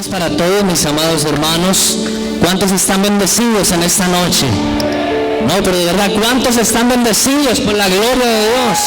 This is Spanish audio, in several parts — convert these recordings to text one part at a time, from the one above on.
Bendiciones para todos mis amados hermanos. ¿Cuántos están bendecidos en esta noche? No, pero de verdad, ¿cuántos están bendecidos por la gloria de Dios?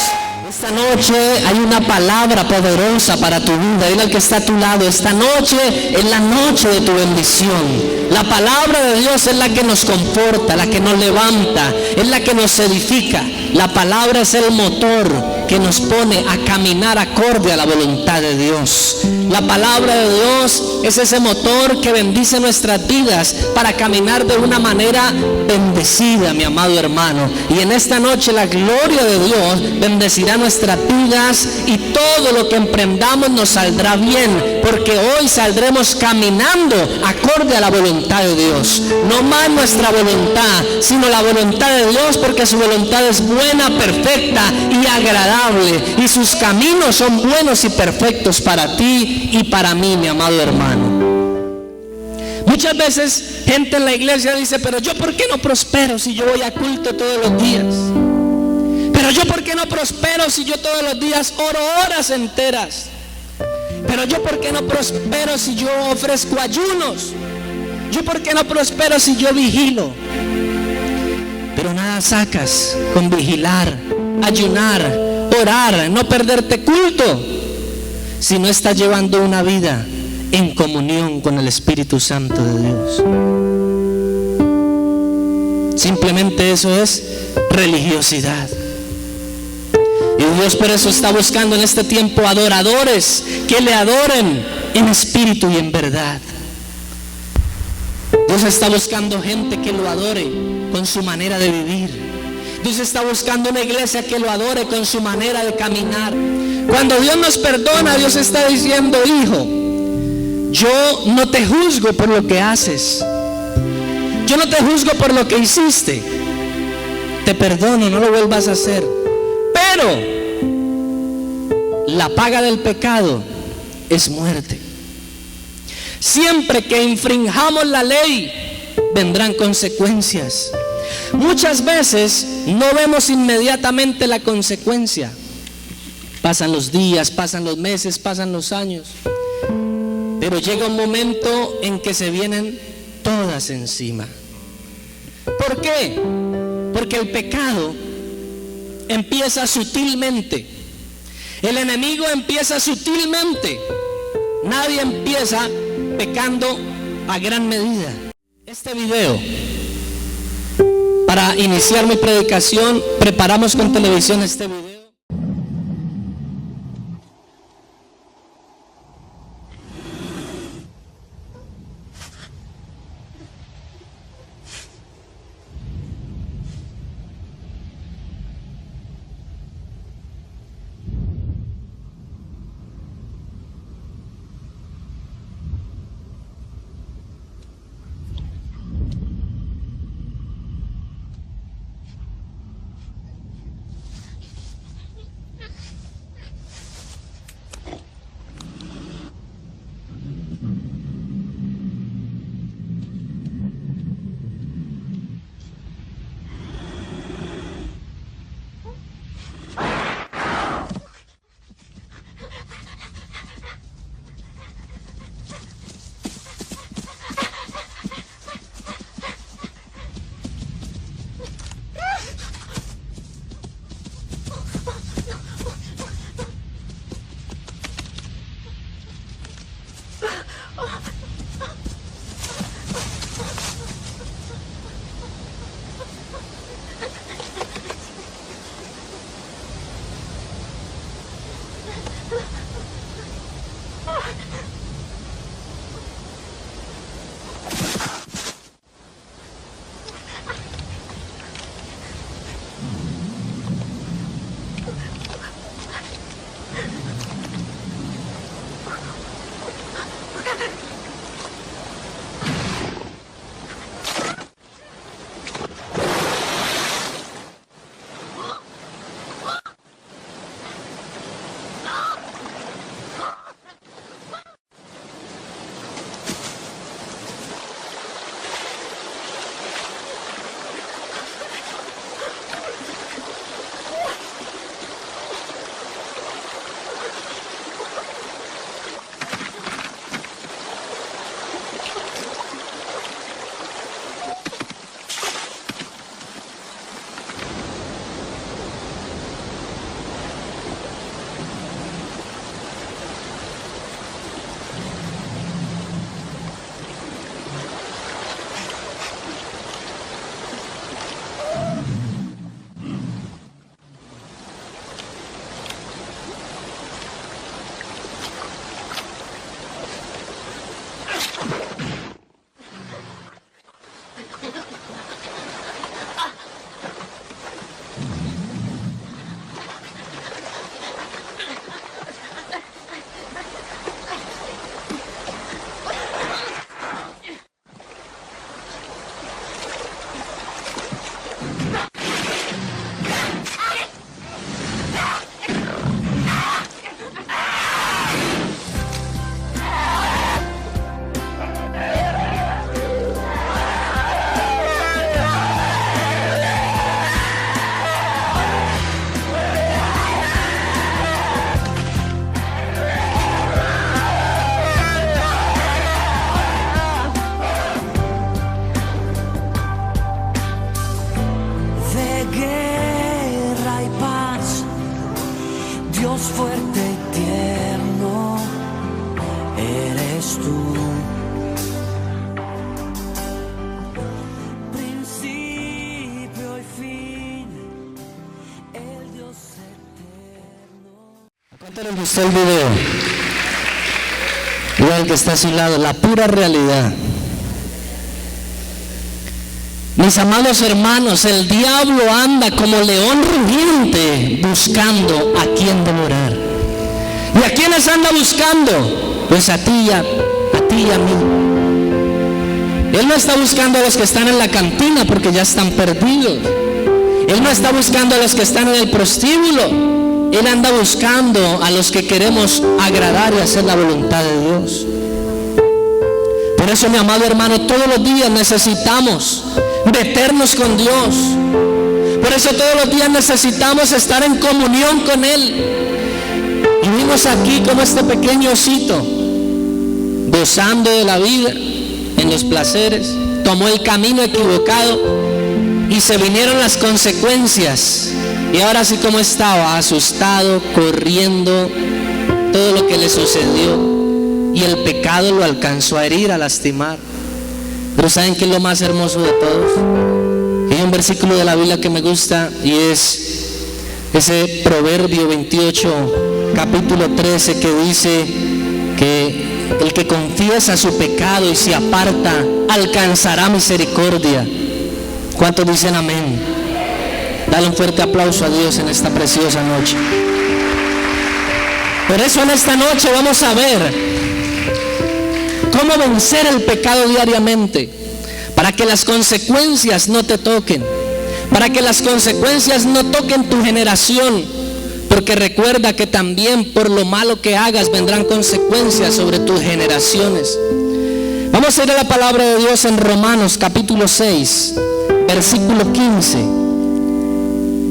Esta noche hay una palabra poderosa para tu vida. Dile al que está a tu lado: esta noche es la noche de tu bendición. La palabra de Dios es la que nos conforta, la que nos levanta, es la que nos edifica. La palabra es el motor que nos pone a caminar acorde a la voluntad de Dios. La palabra de Dios es ese motor que bendice nuestras vidas para caminar de una manera bendecida, mi amado hermano. Y en esta noche la gloria de Dios bendecirá nuestras vidas y todo lo que emprendamos nos saldrá bien, porque hoy saldremos caminando acorde a la voluntad de Dios. No más nuestra voluntad, sino la voluntad de Dios, porque su voluntad es buena, perfecta y agradable, y sus caminos son buenos y perfectos para ti y para mí, mi amado hermano. Muchas veces gente en la iglesia dice: pero yo ¿por qué no prospero si yo voy a culto todos los días? Pero yo ¿por qué no prospero si yo todos los días oro horas enteras? Pero yo ¿por qué no prospero si yo ofrezco ayunos? Yo ¿por qué no prospero si yo vigilo? Pero nada sacas con vigilar, ayunar, orar, no perderte culto, si no estás llevando una vida en comunión con el Espíritu Santo de Dios. Simplemente eso es religiosidad. Y Dios por eso está buscando en este tiempo adoradores que le adoren en espíritu y en verdad. Dios está buscando gente que lo adore con su manera de vivir. Dios está buscando una iglesia que lo adore con su manera de caminar. Cuando Dios nos perdona, Dios está diciendo: hijo, yo no te juzgo por lo que haces, yo no te juzgo por lo que hiciste, te perdono, no lo vuelvas a hacer. Pero la paga del pecado es muerte. Siempre que infringamos la ley, vendrán consecuencias. Muchas veces no vemos inmediatamente la consecuencia. Pasan los días, pasan los meses, pasan los años, pero llega un momento en que se vienen todas encima. ¿Por qué? Porque el pecado empieza sutilmente. El enemigo empieza sutilmente. Nadie empieza pecando a gran medida. Este video, para iniciar mi predicación, preparamos con televisión este video. eres tú. Principio y fin, el Dios eterno. ¿Cuánto le gustó el video? Igual que está a su lado, la pura realidad. Mis amados hermanos, el diablo anda como león rugiente buscando a quien devorar. ¿Y a quiénes anda buscando? Pues a ti y a mí. Él no está buscando a los que están en la cantina porque ya están perdidos. Él no está buscando a los que están en el prostíbulo. Él anda buscando a los que queremos agradar y hacer la voluntad de Dios. Por eso, mi amado hermano, todos los días necesitamos meternos con Dios. Por eso todos los días necesitamos estar en comunión con Él. Y vimos aquí como este pequeño osito, gozando de la vida, en los placeres, tomó el camino equivocado y se vinieron las consecuencias. Y ahora sí como estaba, asustado, corriendo, todo lo que le sucedió. Y el pecado lo alcanzó a herir, a lastimar. Pero ¿saben qué es lo más hermoso de todos? Hay un versículo de la Biblia que me gusta y es ese Proverbio 28, capítulo 13, que dice que el que confiesa su pecado y se aparta alcanzará misericordia. ¿Cuántos dicen amén? Dale un fuerte aplauso a Dios en esta preciosa noche. Por eso en esta noche vamos a ver cómo vencer el pecado diariamente, para que las consecuencias no te toquen, para que las consecuencias no toquen tu generación, porque recuerda que también por lo malo que hagas vendrán consecuencias sobre tus generaciones. Vamos a ir a la palabra de Dios en Romanos capítulo 6, versículo 15.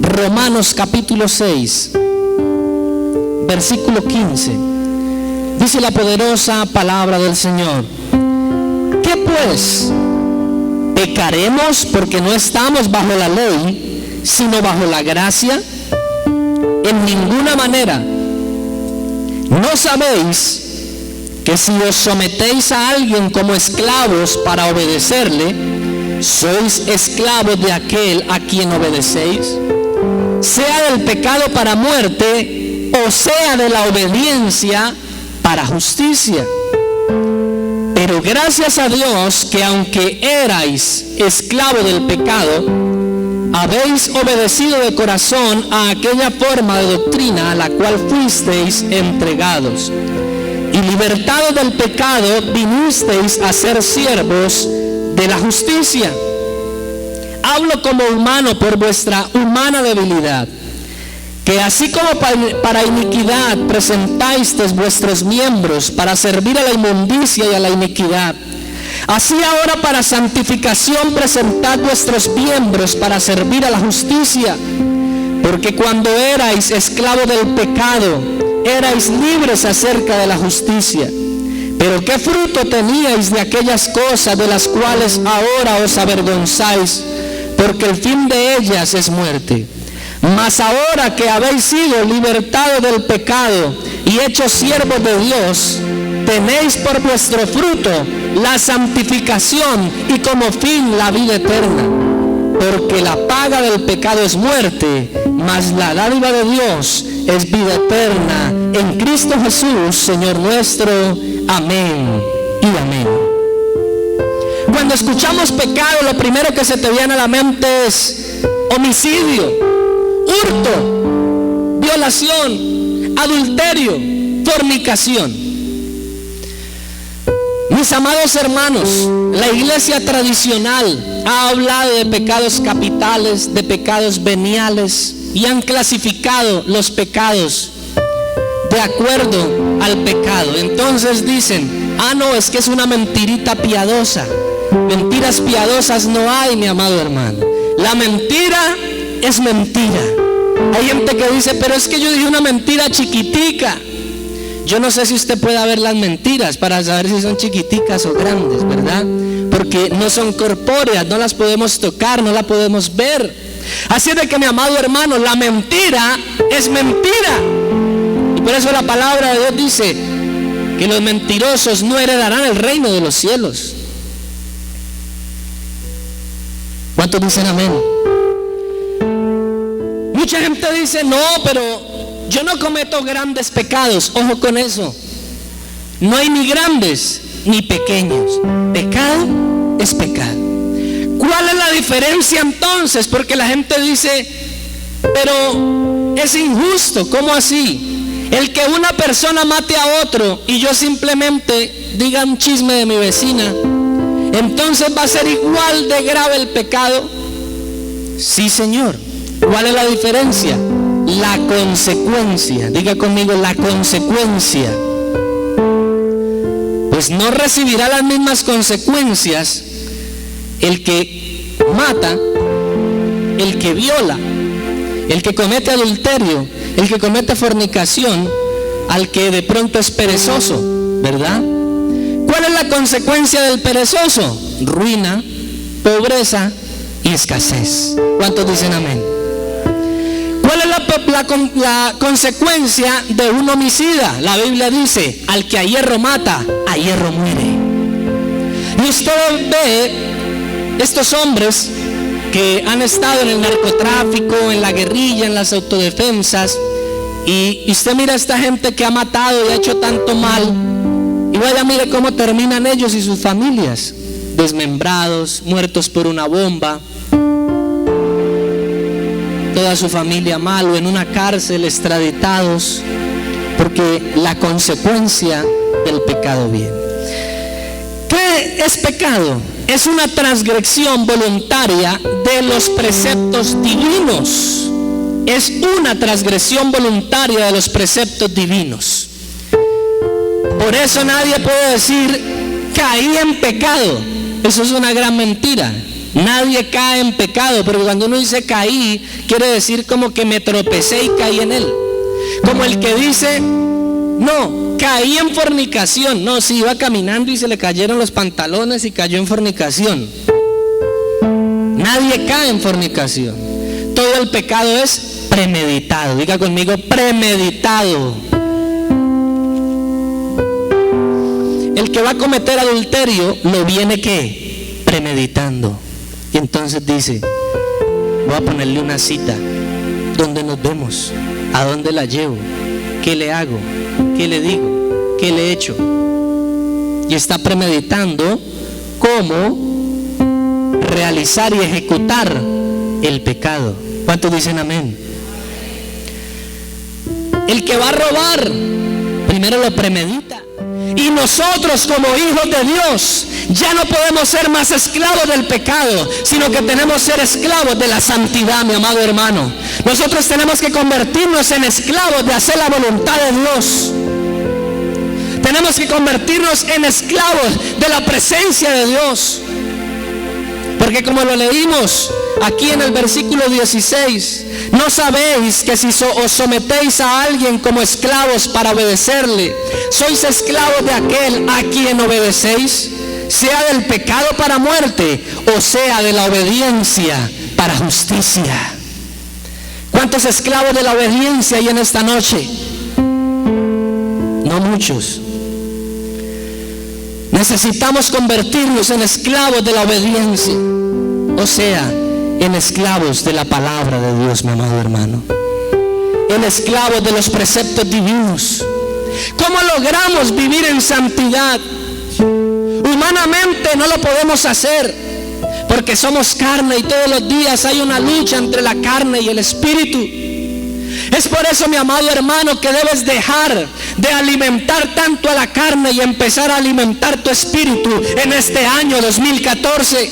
Romanos capítulo 6, versículo 15. Dice la poderosa palabra del Señor: ¿qué pues? ¿Pecaremos porque no estamos bajo la ley, sino bajo la gracia? En ninguna manera. ¿No sabéis que si os sometéis a alguien como esclavos para obedecerle, sois esclavos de aquel a quien obedecéis? Sea del pecado para muerte, o sea de la obediencia para justicia. Pero gracias a Dios que aunque erais esclavos del pecado, habéis obedecido de corazón a aquella forma de doctrina a la cual fuisteis entregados, y libertados del pecado vinisteis a ser siervos de la justicia. Hablo como humano por vuestra humana debilidad, que así como para iniquidad presentáis vuestros miembros para servir a la inmundicia y a la iniquidad, así ahora para santificación presentad vuestros miembros para servir a la justicia. Porque cuando erais esclavos del pecado, erais libres acerca de la justicia. Pero ¿qué fruto teníais de aquellas cosas de las cuales ahora os avergonzáis? Porque el fin de ellas es muerte. Mas ahora que habéis sido libertados del pecado y hechos siervos de Dios, tenéis por vuestro fruto la santificación y como fin la vida eterna. Porque la paga del pecado es muerte, mas la dádiva de Dios es vida eterna en Cristo Jesús, Señor nuestro. Amén y amén. Cuando escuchamos pecado, lo primero que se te viene a la mente es homicidio, hurto, violación, adulterio, fornicación. Mis amados hermanos, la iglesia tradicional ha hablado de pecados capitales, de pecados veniales, y han clasificado los pecados de acuerdo al pecado. Entonces dicen: no, es que es una mentirita piadosa. Mentiras piadosas no hay, mi amado hermano. La mentira es mentira. Hay gente que dice: pero es que yo dije una mentira chiquitica. Yo no sé si usted puede ver las mentiras para saber si son chiquiticas o grandes, ¿verdad? Porque no son corpóreas, no las podemos tocar, no las podemos ver. Así de que, mi amado hermano, la mentira es mentira. Y por eso la palabra de Dios dice y los mentirosos no heredarán el reino de los cielos. ¿Cuántos dicen amén? Mucha gente dice, no, pero yo no cometo grandes pecados. Ojo con eso. No hay ni grandes ni pequeños. Pecado es pecado. ¿Cuál es la diferencia entonces? Porque la gente dice, pero es injusto. ¿Cómo así? El que una persona mate a otro y yo simplemente diga un chisme de mi vecina, entonces va a ser igual de grave el pecado. Sí, Señor. ¿Cuál es la diferencia? La consecuencia. Diga conmigo, la consecuencia. Pues no recibirá las mismas consecuencias el que mata, el que viola, el que comete adulterio, el que comete fornicación, al que de pronto es perezoso, ¿verdad? ¿Cuál es la consecuencia del perezoso? Ruina, pobreza y escasez. ¿Cuántos dicen amén? ¿Cuál es la consecuencia de un homicida? La Biblia dice, al que a hierro mata, a hierro muere. Y usted ve estos hombres que han estado en el narcotráfico, en la guerrilla, en las autodefensas, y usted mira a esta gente que ha matado y ha hecho tanto mal, y vaya, mire cómo terminan ellos y sus familias: desmembrados, muertos por una bomba, toda su familia mal, o en una cárcel, extraditados, porque la consecuencia del pecado viene. ¿Qué es pecado? Es una transgresión voluntaria de los preceptos divinos. Es una transgresión voluntaria de los preceptos divinos. Por eso nadie puede decir, caí en pecado. Eso es una gran mentira. Nadie cae en pecado, porque cuando uno dice caí, quiere decir como que me tropecé y caí en él. Como el que dice, no, caí en fornicación. No, si iba caminando y se le cayeron los pantalones y cayó en fornicación. Nadie cae en fornicación. Todo el pecado es premeditado. Diga conmigo, premeditado. El que va a cometer adulterio lo viene ¿qué? Premeditando. Y entonces dice, voy a ponerle una cita. ¿Dónde nos vemos? ¿A dónde la llevo? ¿Qué le hago? ¿Qué le digo? ¿Qué le echo? Y está premeditando cómo realizar y ejecutar el pecado. ¿Cuántos dicen amén? El que va a robar, primero lo premedita. Y nosotros como hijos de Dios ya no podemos ser más esclavos del pecado, sino que tenemos que ser esclavos de la santidad, mi amado hermano. Nosotros tenemos que convertirnos en esclavos de hacer la voluntad de Dios. Tenemos que convertirnos en esclavos de la presencia de Dios. Porque como lo leímos aquí en el versículo 16, ¿no sabéis que si os sometéis a alguien como esclavos para obedecerle, sois esclavos de aquel a quien obedecéis? Sea del pecado para muerte, o sea de la obediencia para justicia. ¿Cuántos esclavos de la obediencia hay en esta noche? No muchos. Necesitamos convertirnos en esclavos de la obediencia, o sea, en esclavos de la palabra de Dios, mi amado hermano. En esclavos de los preceptos divinos. ¿Cómo logramos vivir en santidad? Humanamente no lo podemos hacer, porque somos carne y todos los días hay una lucha entre la carne y el espíritu. Es por eso, mi amado hermano, que debes dejar de alimentar tanto a la carne y empezar a alimentar tu espíritu en este año 2014.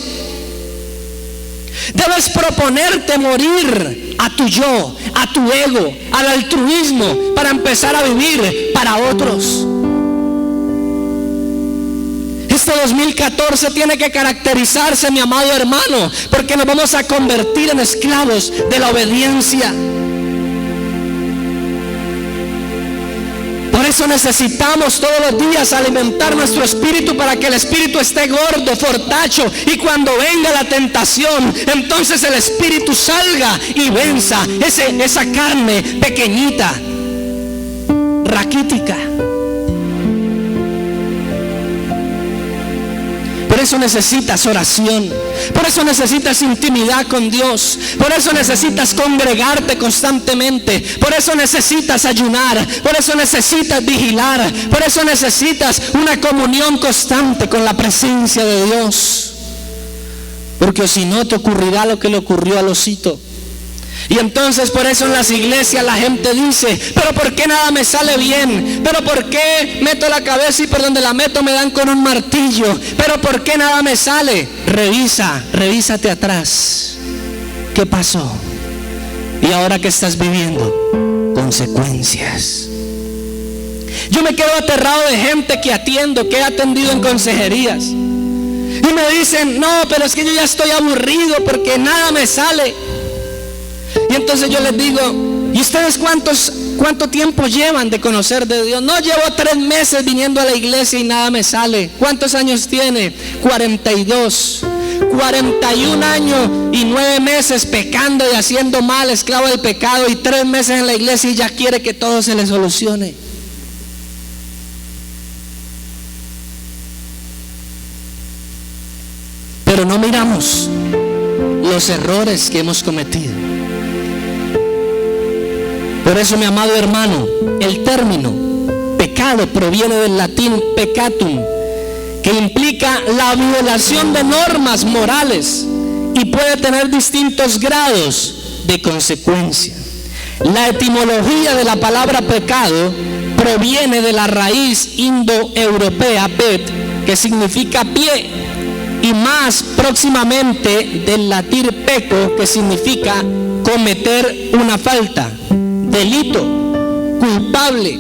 Debes proponerte morir a tu yo, a tu ego, al altruismo, para empezar a vivir para otros. Este 2014 tiene que caracterizarse, mi amado hermano, porque nos vamos a convertir en esclavos de la obediencia. Por eso necesitamos todos los días alimentar nuestro espíritu, para que el espíritu esté gordo, fortacho, y cuando venga la tentación, entonces el espíritu salga y venza esa carne pequeñita, raquítica. Por eso necesitas oración. Por eso necesitas intimidad con Dios. Por eso necesitas congregarte constantemente. Por eso necesitas ayunar. Por eso necesitas vigilar. Por eso necesitas una comunión constante con la presencia de Dios. Porque si no te ocurrirá lo que le ocurrió a Losito. Y entonces por eso en las iglesias la gente dice: pero ¿por qué nada me sale bien? ¿Pero por qué meto la cabeza y por donde la meto me dan con un martillo? ¿Pero por qué nada me sale? Revísate atrás. ¿Qué pasó? ¿Y ahora qué estás viviendo? Consecuencias. Yo me quedo aterrado de gente que atiendo, que he atendido en consejerías. Y me dicen: no, pero es que yo ya estoy aburrido porque nada me sale. Y entonces yo les digo: ¿y ustedes cuánto tiempo llevan de conocer de Dios? No, llevo 3 meses viniendo a la iglesia y nada me sale. ¿Cuántos años tiene? 42. 41 años y 9 meses pecando y haciendo mal, esclavo del pecado, y 3 meses en la iglesia y ya quiere que todo se le solucione. Pero no miramos los errores que hemos cometido. Por eso, mi amado hermano, el término pecado proviene del latín peccatum, que implica la violación de normas morales y puede tener distintos grados de consecuencia. La etimología de la palabra pecado proviene de la raíz indoeuropea pet, que significa pie, y más próximamente del latín peco, que significa cometer una falta, delito, culpable.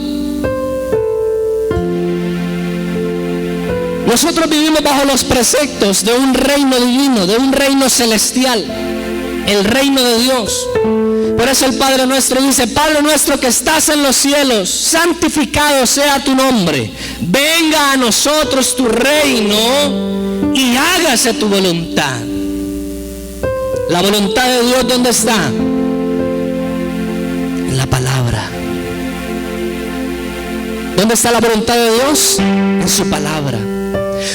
Nosotros vivimos bajo los preceptos de un reino divino, de un reino celestial, el reino de Dios. Por eso el Padre nuestro dice: Padre nuestro que estás en los cielos, santificado sea tu nombre. Venga a nosotros tu reino y hágase tu voluntad. La voluntad de Dios, ¿dónde está? En la palabra. ¿Dónde está la voluntad de Dios? En su palabra.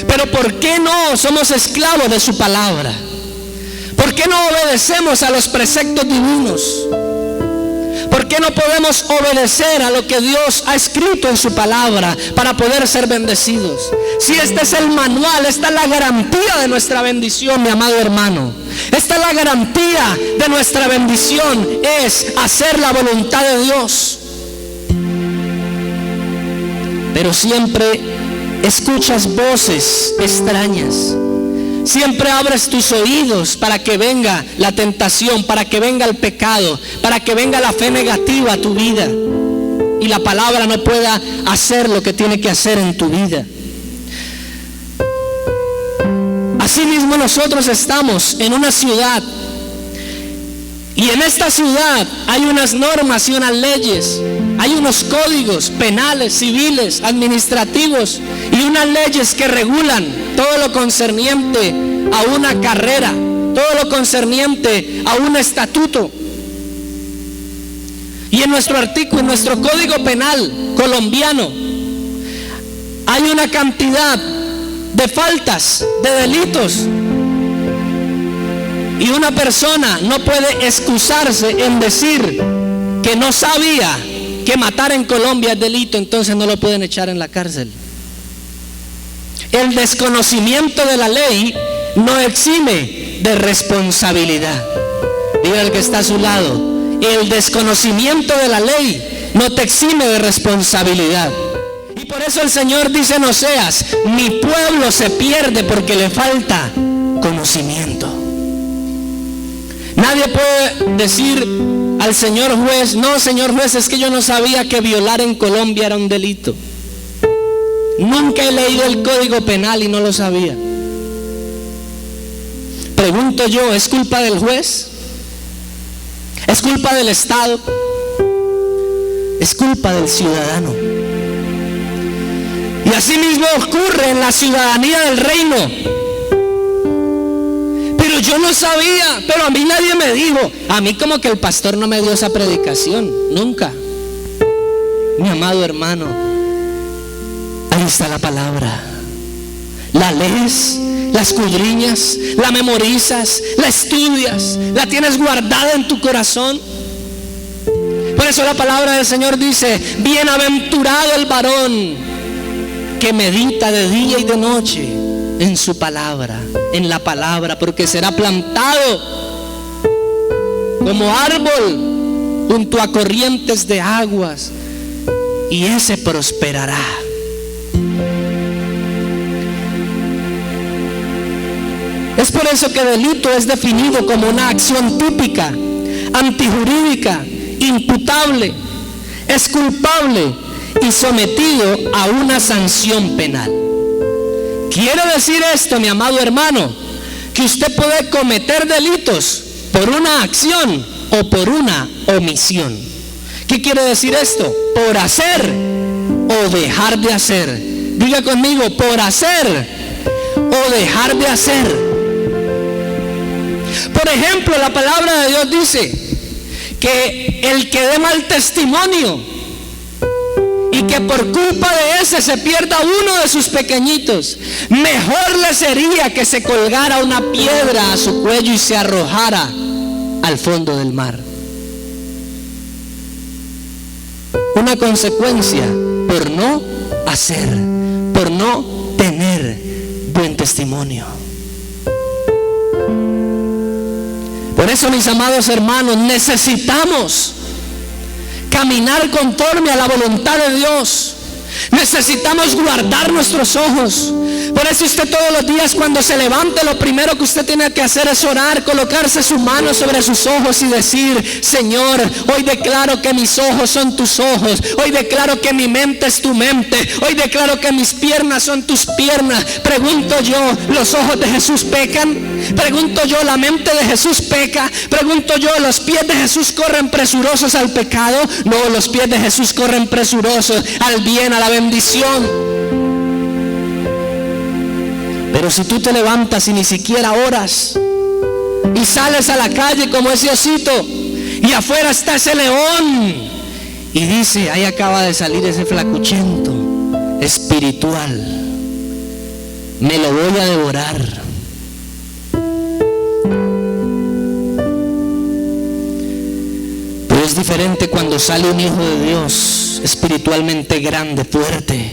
Pero ¿por qué no somos esclavos de su palabra? ¿Por qué no obedecemos a los preceptos divinos? ¿Por qué no podemos obedecer a lo que Dios ha escrito en su palabra para poder ser bendecidos? Si este es el manual, esta es la garantía de nuestra bendición, mi amado hermano. Esta es la garantía de nuestra bendición, es hacer la voluntad de Dios. Pero siempre escuchas voces extrañas. Siempre abres tus oídos para que venga la tentación, para que venga el pecado, para que venga la fe negativa a tu vida y la palabra no pueda hacer lo que tiene que hacer en tu vida. Asimismo, nosotros estamos en una ciudad y en esta ciudad hay unas normas y unas leyes, hay unos códigos penales, civiles, administrativos y unas leyes que regulan todo lo concerniente a una carrera, todo lo concerniente a un estatuto. Y en nuestro artículo, en nuestro código penal colombiano, hay una cantidad de faltas, de delitos. Y una persona no puede excusarse en decir que no sabía que matar en Colombia es delito, entonces no lo pueden echar en la cárcel. El desconocimiento de la ley no exime de responsabilidad. Diga al que está a su lado: el desconocimiento de la ley no te exime de responsabilidad. Y por eso el Señor dice en Oseas: mi pueblo se pierde porque le falta conocimiento. Nadie puede decir al señor juez: no, señor juez, es que yo no sabía que violar en Colombia era un delito. Nunca he leído el Código Penal y no lo sabía. Pregunto yo: ¿es culpa del juez? ¿Es culpa del Estado? Es culpa del ciudadano. Y así mismo ocurre en la ciudadanía del reino. Pero yo no sabía, pero a mí nadie me dijo. A mí como que el pastor no me dio esa predicación, nunca. Mi amado hermano, ahí está la palabra. La lees, la escudriñas, la memorizas, la estudias, la tienes guardada en tu corazón. Por eso la palabra del Señor dice: bienaventurado el varón que medita de día y de noche en su palabra, en la palabra, porque será plantado como árbol junto a corrientes de aguas, y ese prosperará. Es por eso que delito es definido como una acción típica, antijurídica, imputable, es culpable y sometido a una sanción penal. Quiere decir esto, mi amado hermano, que usted puede cometer delitos por una acción o por una omisión. ¿Qué quiere decir esto? Por hacer o dejar de hacer. Diga conmigo: por hacer o dejar de hacer. Por ejemplo, la palabra de Dios dice que el que dé mal testimonio y que por culpa de ese se pierda uno de sus pequeñitos, mejor le sería que se colgara una piedra a su cuello y se arrojara al fondo del mar. Una consecuencia por no hacer, por no tener buen testimonio. Por eso, mis amados hermanos, necesitamos caminar conforme a la voluntad de Dios. Necesitamos guardar nuestros ojos. Por eso usted todos los días cuando se levante, lo primero que usted tiene que hacer es orar, colocarse su mano sobre sus ojos y decir: Señor, hoy declaro que mis ojos son tus ojos. Hoy declaro que mi mente es tu mente. Hoy declaro que mis piernas son tus piernas. Pregunto yo, ¿los ojos de Jesús pecan? Pregunto yo, ¿la mente de Jesús peca? Pregunto yo, ¿los pies de Jesús corren presurosos al pecado? No, los pies de Jesús corren presurosos al bien, a la bendición. Pero si tú te levantas y ni siquiera oras y sales a la calle como ese osito y afuera está ese león y dice: ahí acaba de salir ese flacuchento espiritual, me lo voy a devorar. Pero es diferente cuando sale un hijo de Dios espiritualmente grande, fuerte,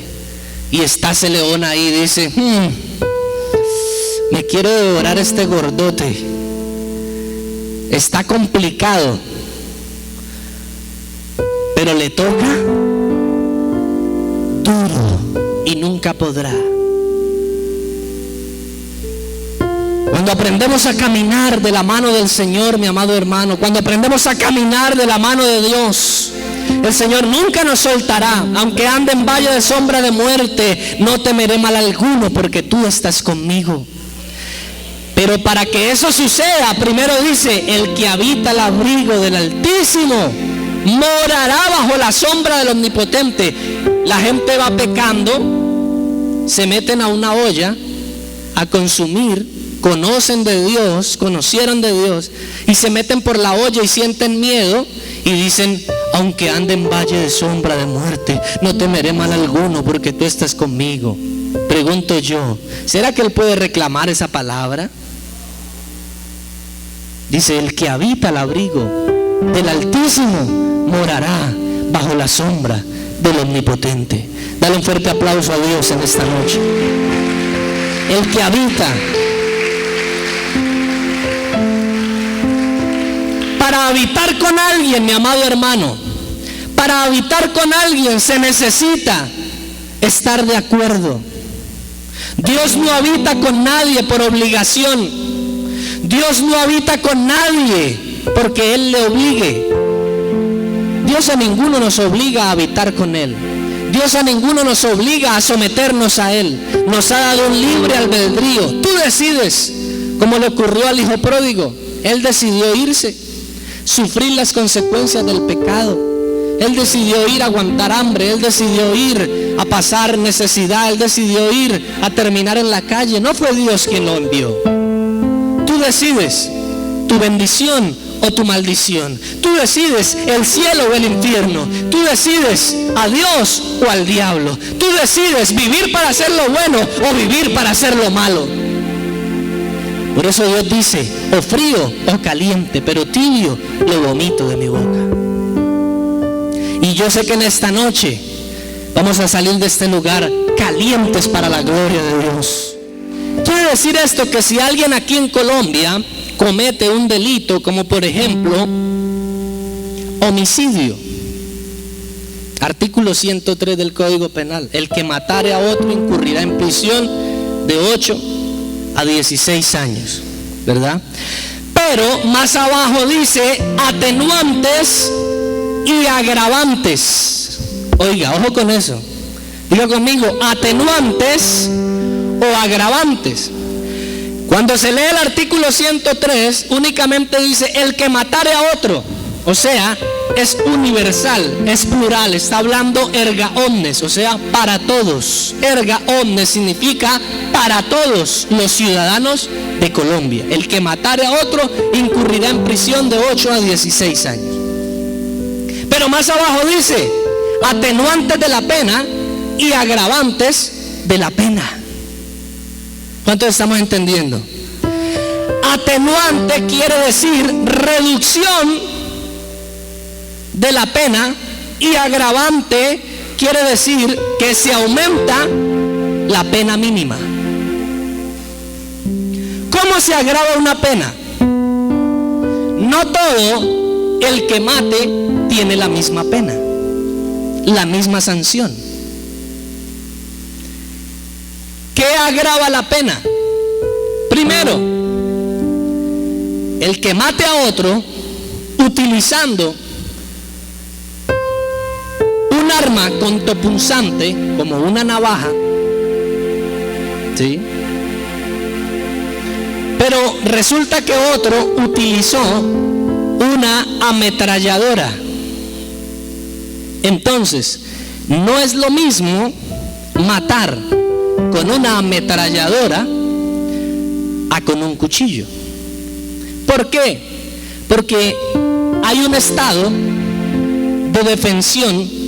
y está ese león ahí y dice: me quiero devorar este gordote. Está complicado, pero le toca duro y nunca podrá. Cuando aprendemos a caminar de la mano del Señor, mi amado hermano, cuando aprendemos a caminar de la mano de Dios, el Señor nunca nos soltará. Aunque ande en valle de sombra de muerte, no temeré mal alguno, porque tú estás conmigo. Pero para que eso suceda, primero dice: el que habita el abrigo del Altísimo morará bajo la sombra del Omnipotente. La gente va pecando, se meten a una olla a consumir, conocen de Dios, conocieron de Dios, y se meten por la olla y sienten miedo y dicen: aunque ande en valle de sombra de muerte, no temeré mal alguno, porque tú estás conmigo. Pregunto yo, ¿será que él puede reclamar esa palabra? Dice: el que habita el abrigo del Altísimo morará bajo la sombra del Omnipotente. Dale un fuerte aplauso a Dios en esta noche. El que habita. Para habitar con alguien, mi amado hermano, para habitar con alguien se necesita estar de acuerdo. Dios no habita con nadie por obligación. Dios no habita con nadie porque Él le obligue. Dios a ninguno nos obliga a habitar con Él. Dios a ninguno nos obliga a someternos a Él. Nos ha dado un libre albedrío. Tú decides, como le ocurrió al hijo pródigo. Él decidió irse, sufrir las consecuencias del pecado. Él decidió ir a aguantar hambre. Él decidió ir a pasar necesidad. Él decidió ir a terminar en la calle. No fue Dios quien lo envió. Tú decides tu bendición o tu maldición. Tú decides el cielo o el infierno. Tú decides a Dios o al diablo. Tú decides vivir para hacer lo bueno o vivir para hacer lo malo. Por eso Dios dice, o frío o caliente, pero tibio lo vomito de mi boca. Y yo sé que en esta noche vamos a salir de este lugar calientes para la gloria de Dios. Quiere decir esto que si alguien aquí en Colombia comete un delito, como por ejemplo homicidio, artículo 103 del Código Penal, el que matare a otro incurrirá en prisión de 8 a 16 años, ¿verdad? Pero más abajo dice atenuantes y agravantes. Oiga, ojo con eso. Diga conmigo, atenuantes o agravantes. Cuando se lee el artículo 103, únicamente dice el que matare a otro. O sea, es universal, es plural, está hablando erga omnes, o sea, para todos. Erga omnes significa para todos los ciudadanos de Colombia. El que matare a otro incurrirá en prisión de 8 a 16 años. Pero más abajo dice, atenuantes de la pena y agravantes de la pena. ¿Cuántos estamos entendiendo? Atenuante quiere decir reducción de la pena, y agravante quiere decir que se aumenta la pena mínima. ¿Cómo se agrava una pena? No todo el que mate tiene la misma pena, la misma sanción. ¿Qué agrava la pena? Primero, el que mate a otro utilizando un arma contopunzante como una navaja, ¿sí? Pero resulta que otro utilizó una ametralladora. Entonces, no es lo mismo matar con una ametralladora a con un cuchillo. ¿Por qué? Porque hay un estado de defensión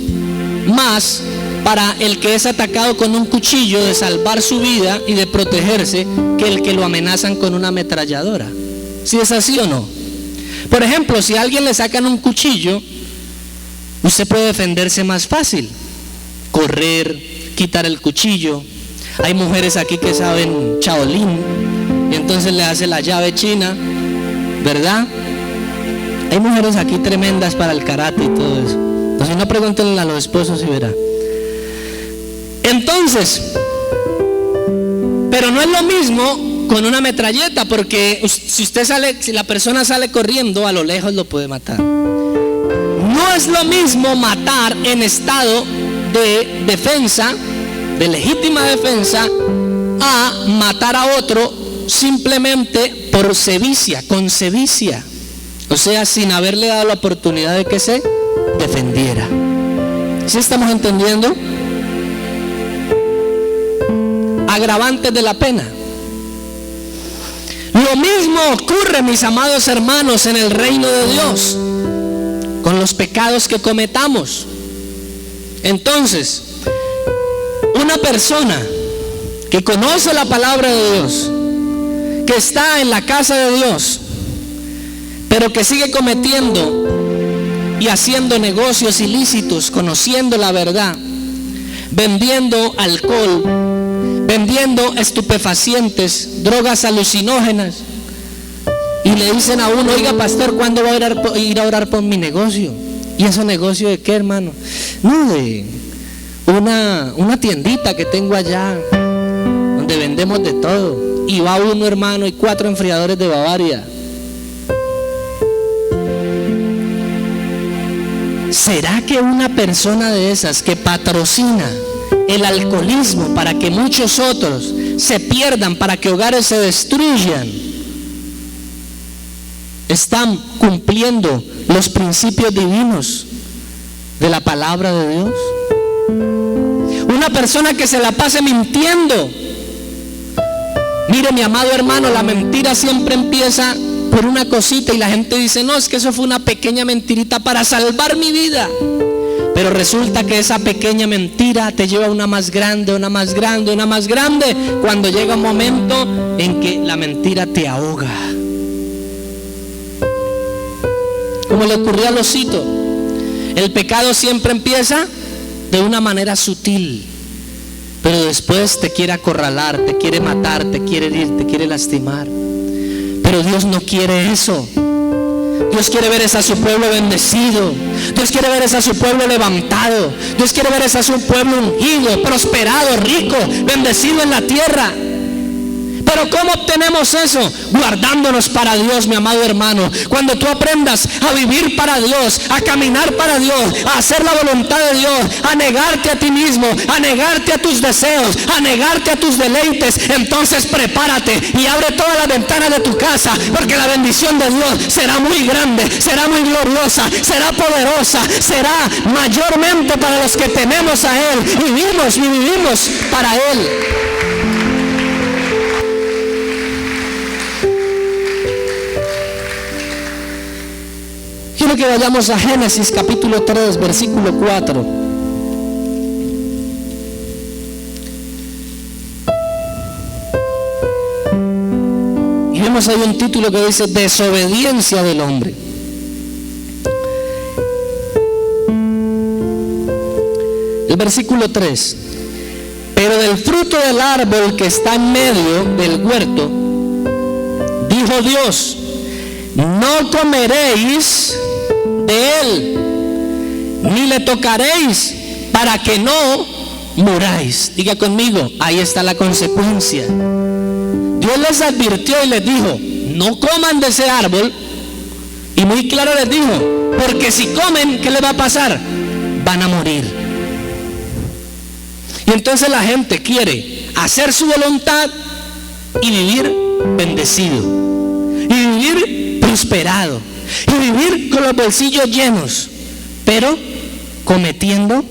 más para el que es atacado con un cuchillo, de salvar su vida y de protegerse, que el que lo amenazan con una ametralladora. ¿Sí es así o no? Por ejemplo, si a alguien le sacan un cuchillo, usted puede defenderse más fácil, correr, quitar el cuchillo. Hay mujeres aquí que saben Shaolin, y entonces le hace la llave china, ¿verdad? Hay mujeres aquí tremendas para el karate y todo eso. Entonces no pregúntenle a los esposos y verá. Entonces, pero no es lo mismo con una metralleta, porque si la persona sale corriendo, a lo lejos lo puede matar. No es lo mismo matar en estado de defensa, de legítima defensa, a matar a otro simplemente por sevicia, con sevicia. O sea, sin haberle dado la oportunidad de que se defendiera. ¿Sí estamos entendiendo? Agravantes de la pena. Lo mismo ocurre, mis amados hermanos, en el reino de Dios, con los pecados que cometamos. Entonces, una persona que conoce la palabra de Dios, que está en la casa de Dios, pero que sigue cometiendo y haciendo negocios ilícitos, conociendo la verdad, vendiendo alcohol, vendiendo estupefacientes, drogas alucinógenas, y le dicen a uno, oiga pastor, ¿cuándo va a ir a orar por mi negocio? ¿Y ese negocio de qué, hermano? No, de una tiendita que tengo allá, donde vendemos de todo. Y va uno, hermano, y 4 enfriadores de Bavaria. ¿Será que una persona de esas que patrocina el alcoholismo para que muchos otros se pierdan, para que hogares se destruyan, están cumpliendo los principios divinos de la palabra de Dios? Una persona que se la pase mintiendo. Mire, mi amado hermano, la mentira siempre empieza por una cosita y la gente dice, no, es que eso fue una pequeña mentirita para salvar mi vida. Pero resulta que esa pequeña mentira te lleva a una más grande, una más grande, una más grande, cuando llega un momento en que la mentira te ahoga. Como le ocurrió al osito. El pecado siempre empieza de una manera sutil, pero después te quiere acorralar, te quiere matar, te quiere herir, te quiere lastimar. Pero Dios no quiere eso. Dios quiere ver a su pueblo bendecido. Dios quiere ver a su pueblo levantado. Dios quiere ver a su pueblo ungido, prosperado, rico, bendecido en la tierra. Pero ¿cómo obtenemos eso? Guardándonos para Dios, mi amado hermano. Cuando tú aprendas a vivir para Dios, a caminar para Dios, a hacer la voluntad de Dios, a negarte a ti mismo, a negarte a tus deseos, a negarte a tus deleites, entonces prepárate y abre todas las ventanas de tu casa, porque la bendición de Dios será muy grande, será muy gloriosa, será poderosa, será mayormente para los que tememos a Él y vivimos para Él. Quiero que vayamos a Génesis capítulo 3, versículo 4. Y vemos ahí un título que dice desobediencia del hombre. El versículo 3. Pero del fruto del árbol que está en medio del huerto, dijo Dios, no comeréis de él, ni le tocaréis, para que no muráis. Diga conmigo, ahí está la consecuencia. Dios les advirtió y les dijo, no coman de ese árbol, y muy claro les dijo, porque si comen, ¿qué les va a pasar? Van a morir. Y entonces la gente quiere hacer su voluntad y vivir bendecido, y vivir prosperado, y vivir con los bolsillos llenos, pero cometiendo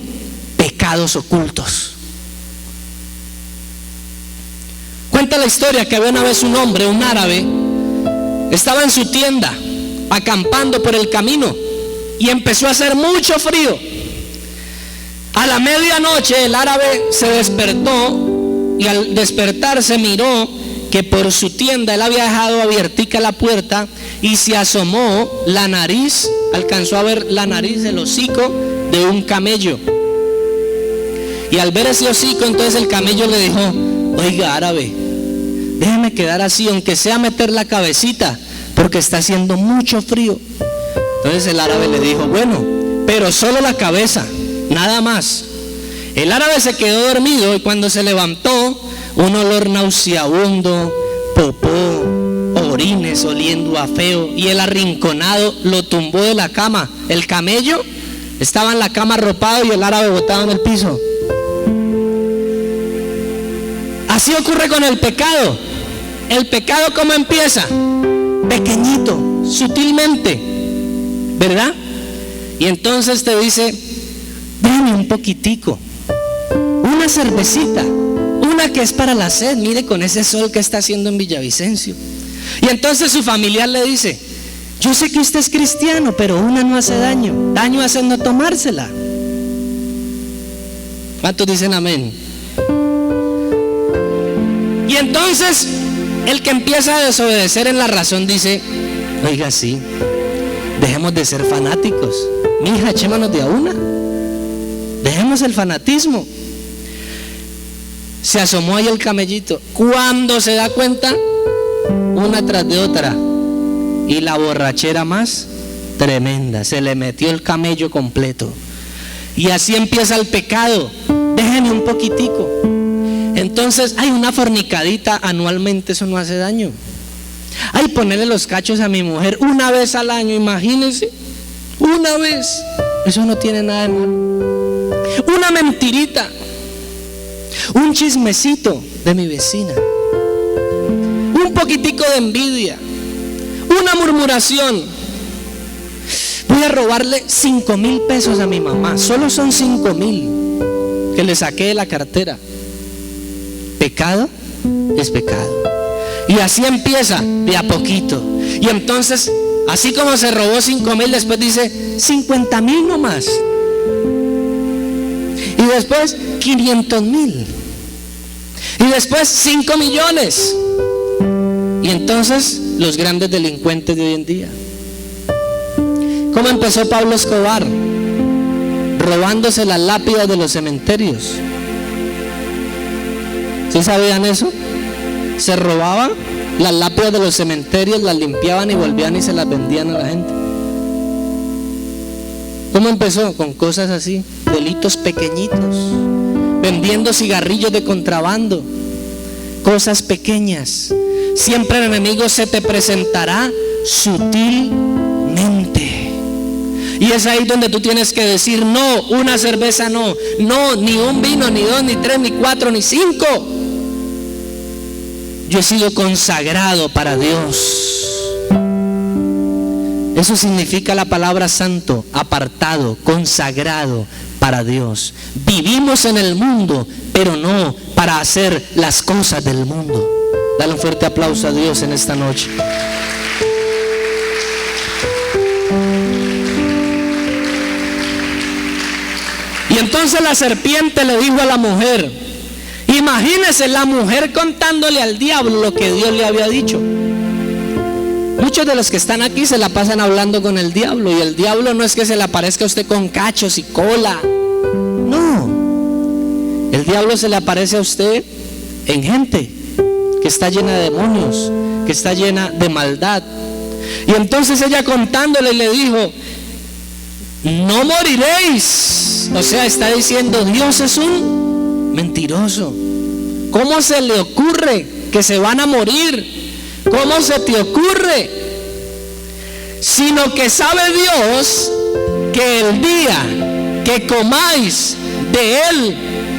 pecados ocultos. Cuenta la historia que había una vez un hombre, un árabe, estaba en su tienda acampando por el camino y empezó a hacer mucho frío. A la medianoche el árabe se despertó y al despertarse miró que por su tienda él había dejado abiertica la puerta y se asomó la nariz, alcanzó a ver la nariz, el hocico de un camello. Y al ver ese hocico, entonces el camello le dijo, oiga árabe, déjeme quedar así, aunque sea meter la cabecita, porque está haciendo mucho frío. Entonces el árabe le dijo, bueno, pero solo la cabeza, nada más. El árabe se quedó dormido y cuando se levantó, un olor nauseabundo, popó, orines oliendo a feo, y el arrinconado lo tumbó de la cama. El camello estaba en la cama arropado y el árabe botado en el piso. Así ocurre con el pecado. El pecado, ¿cómo empieza? Pequeñito, sutilmente, ¿verdad? Y entonces te dice, dame un poquitico, una cervecita, una que es para la sed, mire con ese sol que está haciendo en Villavicencio. Y entonces su familiar le dice, yo sé que usted es cristiano, pero una no hace daño, daño hace no tomársela. ¿Cuántos dicen amén? Y entonces el que empieza a desobedecer en la razón dice, oiga sí, dejemos de ser fanáticos, mija, echémonos de a una, dejemos el fanatismo. Se asomó ahí el camellito, cuando se da cuenta, una tras de otra, y la borrachera más tremenda, se le metió el camello completo. Y así empieza el pecado, déjenme un poquitico. Entonces hay una fornicadita anualmente, eso no hace daño. Ay, ponerle los cachos a mi mujer una vez al año, imagínense, una vez, eso no tiene nada de malo. Una mentirita, un chismecito de mi vecina, un poquitico de envidia, una murmuración. Voy a robarle 5,000 pesos a mi mamá, solo son 5,000 que le saqué de la cartera. Pecado es pecado. Y así empieza de a poquito. Y entonces, así como se robó 5,000, después dice 50,000 nomás. después 500,000. Y después 5 millones. Y entonces los grandes delincuentes de hoy en día. ¿Cómo empezó Pablo Escobar? Robándose las lápidas de los cementerios. ¿Sí sabían eso? Se robaban las lápidas de los cementerios, las limpiaban y volvían y se las vendían a la gente. ¿Cómo empezó? Con cosas así, delitos pequeñitos, vendiendo cigarrillos de contrabando, cosas pequeñas. Siempre el enemigo se te presentará sutilmente. Y es ahí donde tú tienes que decir: no, una cerveza no, no, ni un vino, ni 2, ni 3, ni 4, ni 5. Yo he sido consagrado para Dios. Eso significa la palabra santo, apartado, consagrado para Dios. Vivimos en el mundo, pero no para hacer las cosas del mundo. Dale un fuerte aplauso a Dios en esta noche. Y entonces la serpiente le dijo a la mujer, imagínese la mujer contándole al diablo lo que Dios le había dicho. Muchos de los que están aquí se la pasan hablando con el diablo, y el diablo no es que se le aparezca a usted con cachos y cola. No, el diablo se le aparece a usted en gente que está llena de demonios, que está llena de maldad. Y entonces ella contándole le dijo, no moriréis. O sea, está diciendo, Dios es un mentiroso. ¿Cómo se le ocurre que se van a morir? ¿Cómo se te ocurre? Sino que sabe Dios que el día que comáis de él,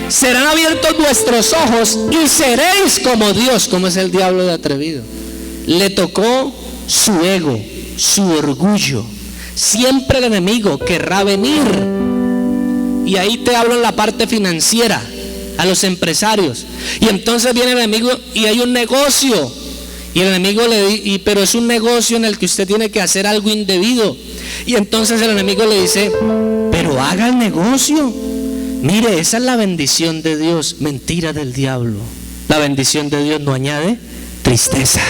serán abiertos vuestros ojos y seréis como Dios. ¿Cómo es el diablo de atrevido? Le tocó su ego, su orgullo. Siempre el enemigo querrá venir. Y ahí te hablo en la parte financiera, a los empresarios. Y entonces viene el enemigo y hay un negocio. Y el enemigo le dice, pero es un negocio en el que usted tiene que hacer algo indebido. Y entonces el enemigo le dice, pero haga el negocio. Mire, esa es la bendición de Dios. Mentira del diablo. La bendición de Dios no añade tristeza.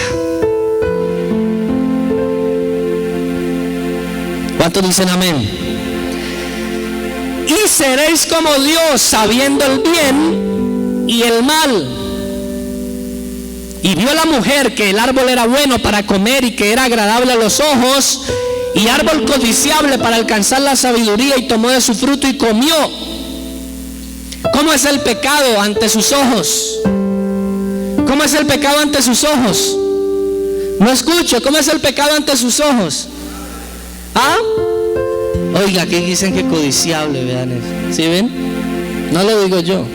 ¿Cuántos dicen amén? Y seréis como Dios, sabiendo el bien y el mal. Y vio la mujer que el árbol era bueno para comer y que era agradable a los ojos, y árbol codiciable para alcanzar la sabiduría, y tomó de su fruto y comió. ¿Cómo es el pecado ante sus ojos? ¿Cómo es el pecado ante sus ojos? No escucho, ¿cómo es el pecado ante sus ojos? ¿Ah? Oiga, aquí dicen que codiciable, vean eso. ¿Sí ven? No lo digo yo.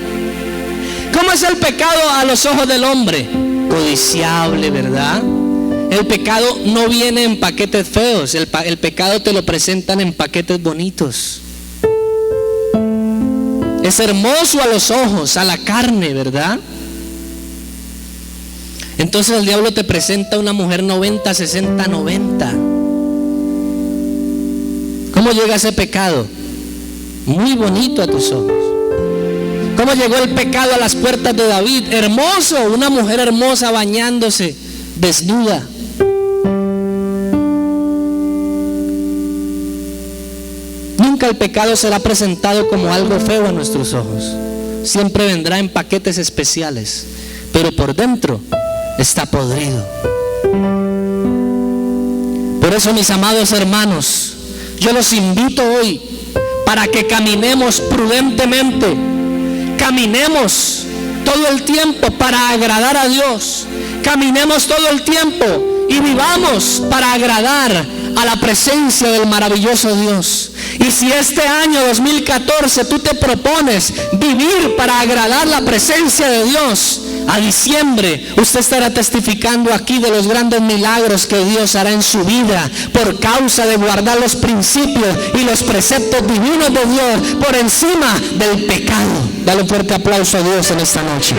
¿Cómo es el pecado a los ojos del hombre? Codiciable, ¿verdad? El pecado no viene en paquetes feos. El pecado te lo presentan en paquetes bonitos. Es hermoso a los ojos, a la carne, ¿verdad? Entonces el diablo te presenta una mujer 90, 60, 90. ¿Cómo llega ese pecado? Muy bonito a tus ojos. ¿Cómo llegó el pecado a las puertas de David? Hermoso, una mujer hermosa bañándose, desnuda. Nunca el pecado será presentado como algo feo a nuestros ojos. Siempre vendrá en paquetes especiales, pero por dentro está podrido. Por eso, mis amados hermanos, yo los invito hoy para que caminemos prudentemente, caminemos todo el tiempo para agradar a Dios, caminemos todo el tiempo y vivamos para agradar a la presencia del maravilloso Dios. Y si este año 2014 tú te propones vivir para agradar la presencia de Dios, a diciembre usted estará testificando aquí de los grandes milagros que Dios hará en su vida por causa de guardar los principios y los preceptos divinos de Dios por encima del pecado. Dale un fuerte aplauso a Dios en esta noche.